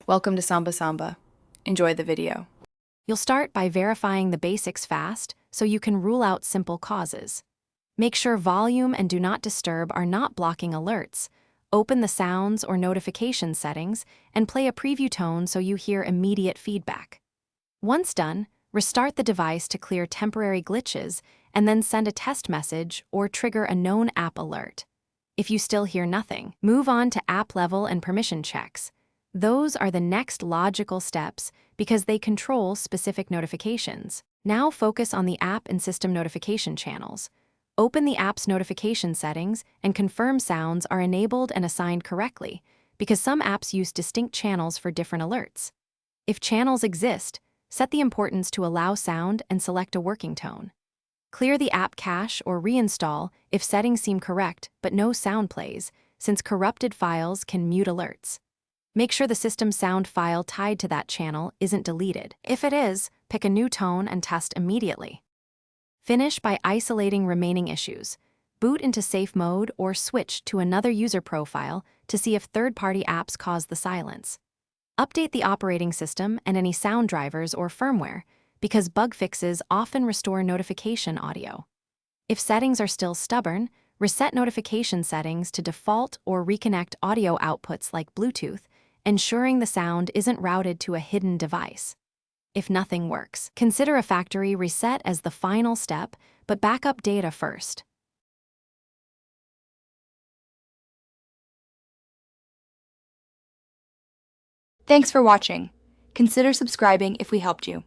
Welcome to Samba Samba. Enjoy the video. You'll start by verifying the basics fast so you can rule out simple causes. Make sure volume and do not disturb are not blocking alerts. Open the sounds or notification settings and play a preview tone so you hear immediate feedback. Once done, restart the device to clear temporary glitches and then send a test message or trigger a known app alert. If you still hear nothing, move on to app level and permission checks. Those are the next logical steps because they control specific notifications. Now focus on the app and system notification channels. Open the app's notification settings and confirm sounds are enabled and assigned correctly, because some apps use distinct channels for different alerts. If channels exist, set the importance to allow sound and select a working tone. Clear the app cache or reinstall if settings seem correct but no sound plays, since corrupted files can mute alerts. Make sure the system sound file tied to that channel isn't deleted. If it is, pick a new tone and test immediately. Finish by isolating remaining issues. Boot into safe mode or switch to another user profile to see if third-party apps cause the silence. Update the operating system and any sound drivers or firmware, because bug fixes often restore notification audio. If settings are still stubborn, reset notification settings to default or reconnect audio outputs like Bluetooth, ensuring the sound isn't routed to a hidden device. If nothing works, consider a factory reset as the final step, but back up data first. Thanks for watching. Consider subscribing if we helped you.